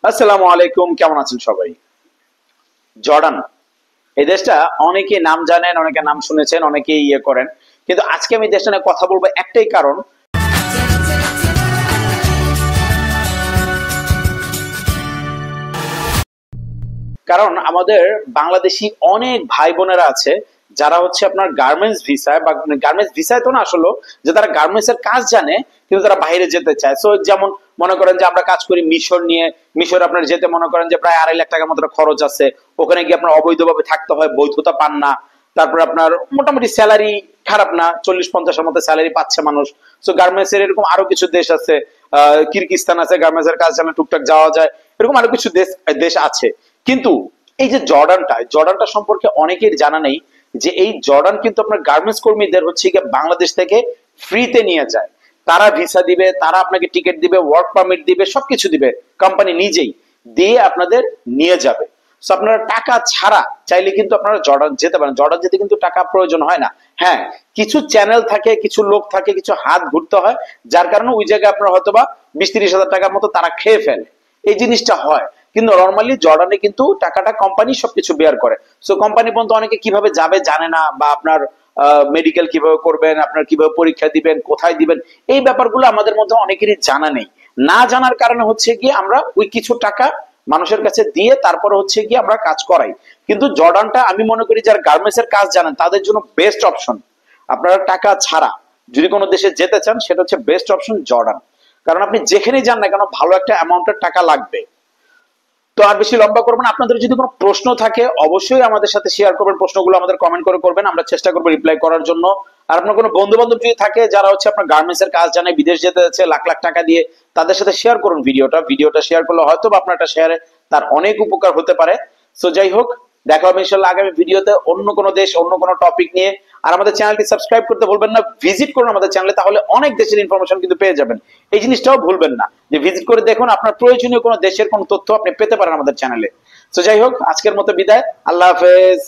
আসসালামু আলাইকুম, কেমন আছেন সবাই? জর্ডান এই দেশটা অনেকে নাম জানেন, অনেকে নাম শুনেছেন, অনেকে করেন, কিন্তু আজকে আমি দেশটা নিয়ে কথা বলবো একটাই কারণ। কারণ আমাদের বাংলাদেশি অনেক ভাই বোনেরা আছে যারা হচ্ছে আপনার গার্মেন্টস ভিসায় বা গার্মেন্টস ভিসায় তো না, আসলে যে তারা গার্মেন্টস এর কাজ জানে কিন্তু তারা বাইরে যেতে চায়। সো যেমন মনে করেন যে আমরা কাজ করি মিশর নিয়ে, মিশর আপনার যেতে মনে করেন যে প্রায় 2.5 লাখ টাকার মতো খরচ আছে। ওখানে গিয়ে আপনার অবৈধভাবে থাকতে হয়, বৈধতা পান না। তারপর আপনার মোটামুটি স্যালারি খারাপ না, 40-50 এর মতো স্যালারি পাচ্ছে মানুষ। সো গার্মেন্টস এর এরকম আরো কিছু দেশ আছে, কিরগিস্তান আছে, গার্মেন্টস এর কাজ জানলে টুকটাক যাওয়া যায়, এরকম আরো কিছু দেশ দেশ আছে। কিন্তু এই যে জর্ডানটা সম্পর্কে অনেকের জানা নেই যে এই জর্ডান কিন্তু আপনার গার্মেন্টস কর্মীদের হচ্ছে গিয়ে বাংলাদেশ থেকে ফ্রিতে নিয়ে যায়। তারা ভিসা দিবে, তারা আপনাকে টিকিট দিবে, ওয়ার্ক পারমিট দিবে, সবকিছু দিবে, কোম্পানি নিজেই দিয়ে আপনাদের নিয়ে যাবে। সো আপনারা টাকা ছাড়া চাইলে কিন্তু আপনারা জর্ডান যেতে পারেন। জর্ডান যেতে কিন্তু টাকা প্রয়োজন হয় না। হ্যাঁ, কিছু চ্যানেল থাকে, কিছু লোক থাকে, কিছু হাত ঘুরতে হয়, যার কারণে ওই জায়গায় আপনার হয়তো বা 20-30 হাজার টাকার মতো তারা খেয়ে ফেলে, এই জিনিসটা হয়। কিন্তু নরমালি জর্ডানে কিন্তু টাকাটা কোম্পানি সবকিছু বেয়ার করে। সো কোম্পানি পর্যন্ত অনেকে কিভাবে যাবে জানে না, বা আপনার মেডিকেল কিভাবে করবেন, আপনার কিভাবে পরীক্ষা দিবেন, কোথায় দিবেন, এই ব্যাপারগুলো আমাদের মধ্যে অনেকেরই জানা নেই। না জানার কারণে হচ্ছে গিয়ে আমরা ওই কিছু টাকা মানুষের কাছে দিয়ে তারপরে হচ্ছে গিয়ে আমরা কাজ করাই। কিন্তু জর্ডানটা আমি মনে করি যারা গার্মেন্টস এর কাজ জানেন তাদের জন্য বেস্ট অপশন। আপনারা টাকা ছাড়া যদি কোনো দেশে যেতে চান সেটা হচ্ছে বেস্ট অপশন জর্ডান। কারণ আপনি যেখানেই যান না কেন ভালো একটা অ্যামাউন্টের টাকা লাগবে। তো আর বেশি লম্বা করবো না, আপনাদের যদি কোনো প্রশ্ন থাকে অবশ্যই আমাদের সাথে শেয়ার করবেন, প্রশ্নগুলো আমাদের কমেন্ট করে করবেন, আমরা চেষ্টা করবো রিপ্লাই করার জন্য। আর আপনার কোনো বন্ধু বান্ধব যদি থাকে যারা হচ্ছে আপনার গার্মেন্টস এর কাজ জানে, বিদেশ যেতে যাচ্ছে লাখ লাখ টাকা দিয়ে, তাদের সাথে শেয়ার করুন ভিডিওটা শেয়ার করলে হয়তো বা আপনার একটা শেয়ারে তার অনেক উপকার হতে পারে। সো যাই হোক, দেখা হবে ইনশাল্লাহ আগামী ভিডিওতে অন্য কোনো দেশ, অন্য কোনো টপিক নিয়ে। আর আমাদের চ্যানেলটি সাবস্ক্রাইব করতে ভুলবেন না, ভিজিট করুন আমাদের চ্যানেলে, তাহলে অনেক দেশের ইনফরমেশন কিন্তু পেয়ে যাবেন। এই জিনিসটাও ভুলবেন না যে ভিজিট করে দেখুন, আপনার প্রয়োজনীয় কোনো দেশের কোনো তথ্য আপনি পেতে পারেন আমাদের চ্যানেলে। তো যাই হোক, আজকের মতো বিদায়, আল্লাহ হাফেজ।